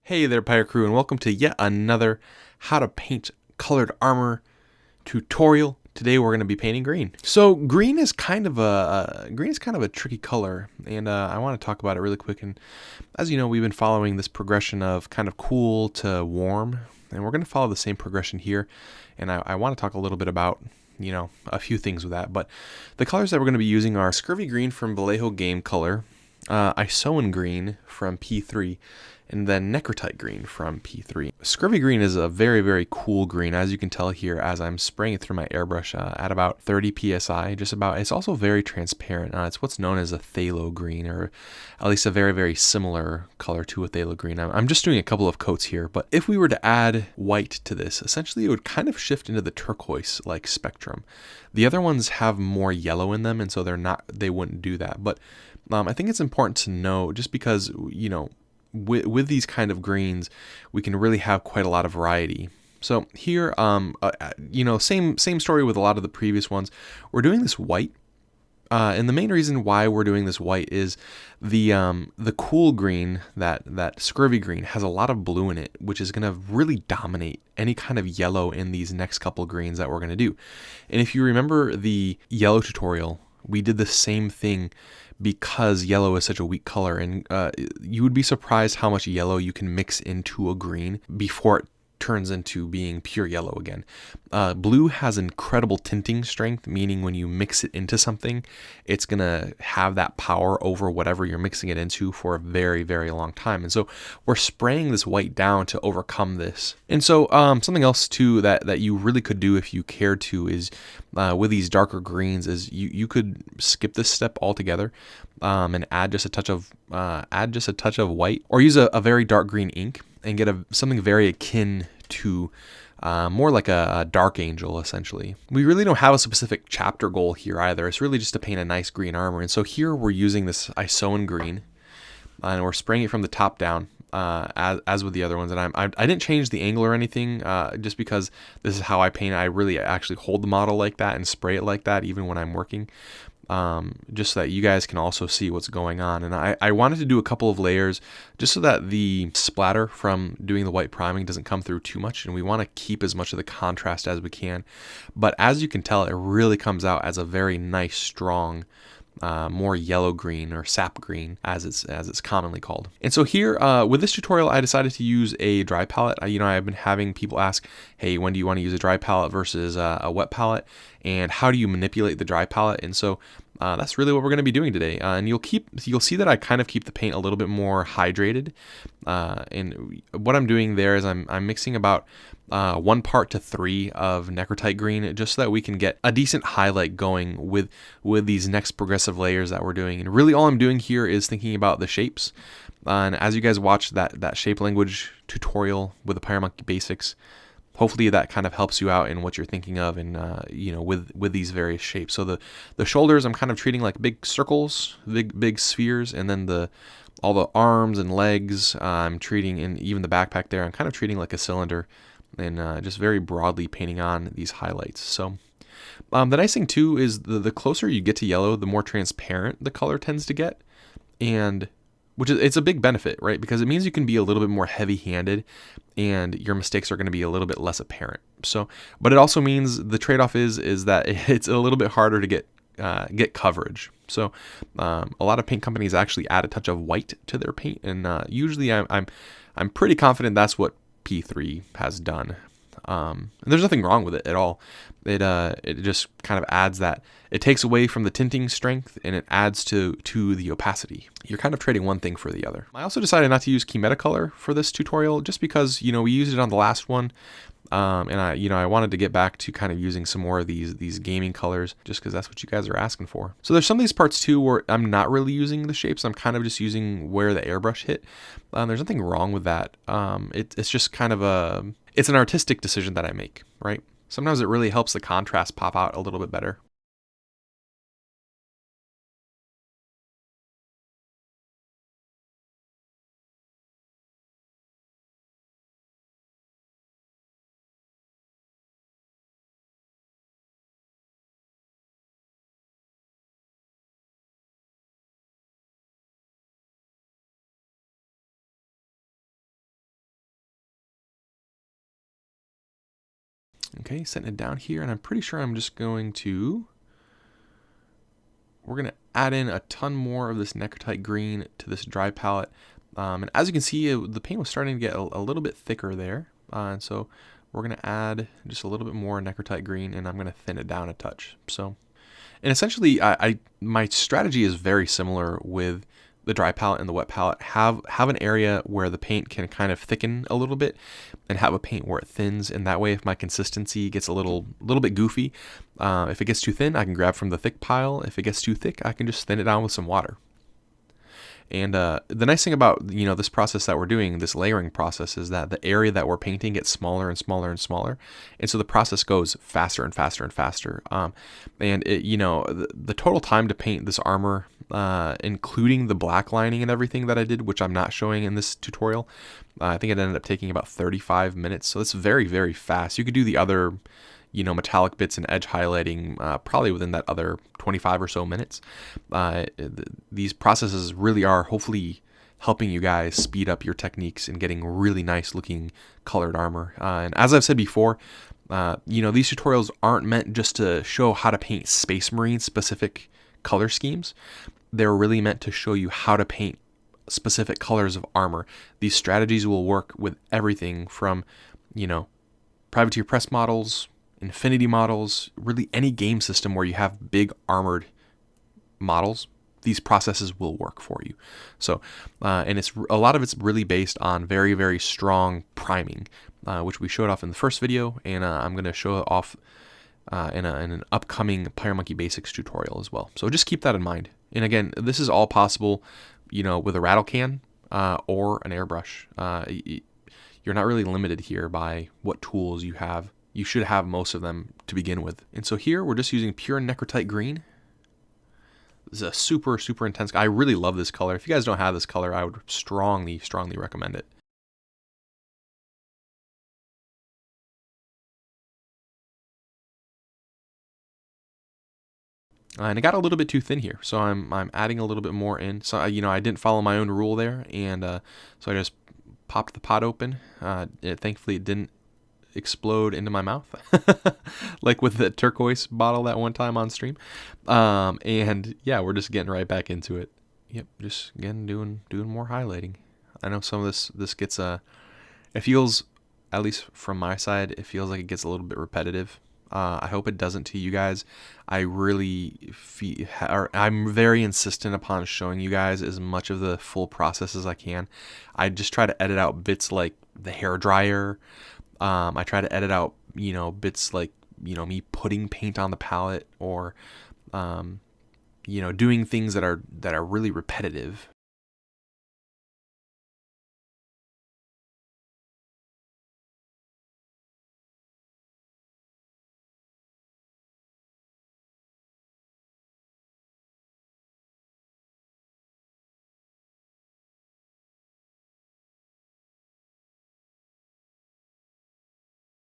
Hey there, Pirate Crew, and welcome to yet another how to paint colored armor tutorial. Today we're going to be painting green. So green is kind of a tricky color, and I want to talk about it really quick. And as you know, we've been following this progression of kind of cool to warm, and we're going to follow the same progression here. And I want to talk a little bit about a few things with that. But the colors that we're going to be using are Scurvy Green from Vallejo Game Color, Isoan Green from P3, and then Necrotite Green from P3. Scurvy Green is a very, very cool green, as you can tell here as I'm spraying it through my airbrush at about 30 psi, just about. It's also very transparent. It's what's known as a phthalo green, or at least a very, very similar color to a phthalo green. I'm just doing a couple of coats here, but if we were to add white to this, essentially it would kind of shift into the turquoise-like spectrum. The other ones have more yellow in them, and so they wouldn't do that. But I think it's important to know, just because, with these kind of greens, we can really have quite a lot of variety. So here, same story with a lot of the previous ones. We're doing this white, and the main reason why we're doing this white is the cool green, that Scurvy Green, has a lot of blue in it, which is going to really dominate any kind of yellow in these next couple greens that we're going to do. And if you remember the yellow tutorial, we did the same thing because yellow is such a weak color, and you would be surprised how much yellow you can mix into a green before it turns into being pure yellow again. Blue has incredible tinting strength, meaning when you mix it into something, it's gonna have that power over whatever you're mixing it into for a very, very long time. And so we're spraying this white down to overcome this. And so something else too that you really could do if you cared to is with these darker greens is you could skip this step altogether and add just a touch of white, or use a very dark green ink and get something very akin to more like a Dark Angel, essentially. We really don't have a specific chapter goal here either. It's really just to paint a nice green armor. And so here we're using this Isoan Green, and we're spraying it from the top down, as with the other ones. And I didn't change the angle or anything, just because this is how I paint. I really actually hold the model like that and spray it like that even when I'm working. Just so that you guys can also see what's going on. And I wanted to do a couple of layers just so that the splatter from doing the white priming doesn't come through too much, and we want to keep as much of the contrast as we can. But as you can tell, it really comes out as a very nice, strong, more yellow green, or sap green as it's commonly called. And so here with this tutorial, I decided to use a dry palette. I've been having people ask, hey, when do you want to use a dry palette versus a wet palette, and how do you manipulate the dry palette? And so that's really what we're going to be doing today. And you'll see that I kind of keep the paint a little bit more hydrated. And what I'm doing there is I'm mixing about 1 part to 3 of Necrotite Green, just so that we can get a decent highlight going with these next progressive layers that we're doing. And really all I'm doing here is thinking about the shapes. And as you guys watch that shape language tutorial with the PyroMonkey Basics, hopefully that kind of helps you out in what you're thinking of, and with these various shapes. So the shoulders I'm kind of treating like big circles, big spheres, and then all the arms and legs I'm treating, and even the backpack there I'm kind of treating like a cylinder, and just very broadly painting on these highlights. So the nice thing too is the closer you get to yellow, the more transparent the color tends to get, and it's a big benefit, right? Because it means you can be a little bit more heavy-handed, and your mistakes are going to be a little bit less apparent. So, but it also means the trade-off is that it's a little bit harder to get coverage. So, a lot of paint companies actually add a touch of white to their paint, and usually I'm pretty confident that's what P3 has done. And there's nothing wrong with it at all. It just kind of adds that. It takes away from the tinting strength, and it adds to the opacity. You're kind of trading one thing for the other. I also decided not to use Key Metacolor for this tutorial, just because we used it on the last one. And I wanted to get back to kind of using some more of these gaming colors, just because that's what you guys are asking for. So there's some of these parts too where I'm not really using the shapes. I'm kind of just using where the airbrush hit. There's nothing wrong with that. It's just kind of it's an artistic decision that I make, right? Sometimes it really helps the contrast pop out a little bit better. Okay, setting it down here, and I'm pretty sure I'm just going to, we're going to add in a ton more of this Necrotite green to this dry palette. And as you can see, the paint was starting to get a little bit thicker there. And so we're going to add just a little bit more Necrotite green, and I'm going to thin it down a touch. So, and essentially, my strategy is very similar with the dry palette and the wet palette. Have an area where the paint can kind of thicken a little bit, and have a paint where it thins. And that way, if my consistency gets a little bit goofy, if it gets too thin, I can grab from the thick pile. If it gets too thick, I can just thin it down with some water. And the nice thing about this process that we're doing, this layering process, is that the area that we're painting gets smaller and smaller and smaller, and so the process goes faster and faster and faster. And it, the total time to paint this armor, including the black lining and everything that I did, which I'm not showing in this tutorial, I think it ended up taking about 35 minutes. So it's very, very fast. You could do the other metallic bits and edge highlighting probably within that other 25 or so minutes. These processes really are hopefully helping you guys speed up your techniques and getting really nice looking colored armor. And as I've said before, these tutorials aren't meant just to show how to paint Space Marine specific color schemes. They're really meant to show you how to paint specific colors of armor. These strategies will work with everything from, Privateer Press models, Infinity models, really any game system where you have big armored models. These processes will work for you. So, and it's a lot of it's really based on very, very strong priming, which we showed off in the first video, and I'm going to show it off in an upcoming PyroMonkey Basics tutorial as well. So just keep that in mind. And again, this is all possible, with a rattle can or an airbrush. You're not really limited here by what tools you have. You should have most of them to begin with. And so here we're just using pure Necrotite green. This is a super, super intense. I really love this color. If you guys don't have this color, I would strongly, strongly recommend it. And it got a little bit too thin here, so I'm adding a little bit more in. So I didn't follow my own rule there, and so I just popped the pot open. Thankfully, it didn't explode into my mouth like with the turquoise bottle that one time on stream. And yeah, we're just getting right back into it. Yep, just again doing more highlighting. I know some of this gets it feels, at least from my side, it feels like it gets a little bit repetitive. I hope it doesn't to you guys. I really I'm very insistent upon showing you guys as much of the full process as I can. I just try to edit out bits like the hair dryer. I try to edit out, bits like, me putting paint on the palette, or, doing things that are really repetitive.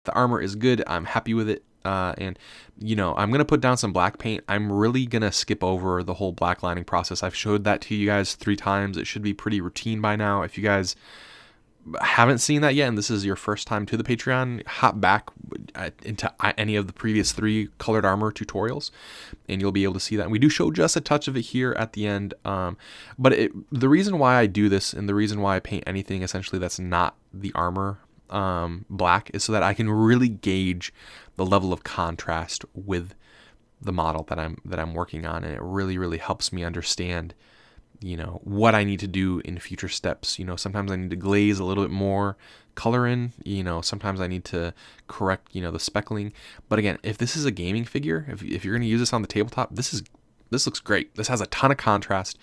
The armor is good. I'm happy with it. And I'm going to put down some black paint. I'm really going to skip over the whole black lining process. I've showed that to you guys 3 times. It should be pretty routine by now. If you guys haven't seen that yet and this is your first time to the Patreon, hop back into any of the previous 3 colored armor tutorials and you'll be able to see that. And we do show just a touch of it here at the end. But the reason why I do this, and the reason why I paint anything essentially that's not the armor black, is so that I can really gauge the level of contrast with the model that I'm working on, and it really helps me understand what I need to do in future steps. Sometimes I need to glaze a little bit more color in, sometimes I need to correct the speckling. But again, if this is a gaming figure, if you're going to use this on the tabletop, this looks great. This has a ton of contrast.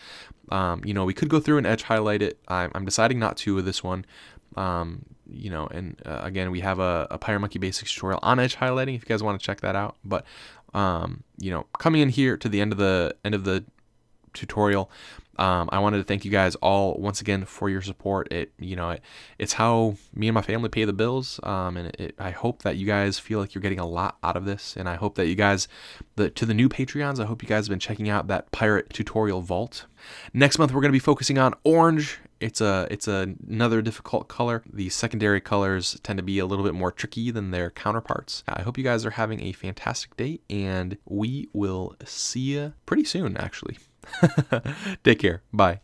We could go through and edge highlight it. I'm deciding not to with this one. Again, we have a PyroMonkey Basics tutorial on edge highlighting if you guys want to check that out. But coming in here to the end of the tutorial. I wanted to thank you guys all once again for your support. It's how me and my family pay the bills. I hope that you guys feel like you're getting a lot out of this. And I hope that you guys, to the new Patreons, I hope you guys have been checking out that pirate tutorial vault. Next month, we're going to be focusing on orange. It's another difficult color. The secondary colors tend to be a little bit more tricky than their counterparts. I hope you guys are having a fantastic day, and we will see you pretty soon, actually. Take care. Bye.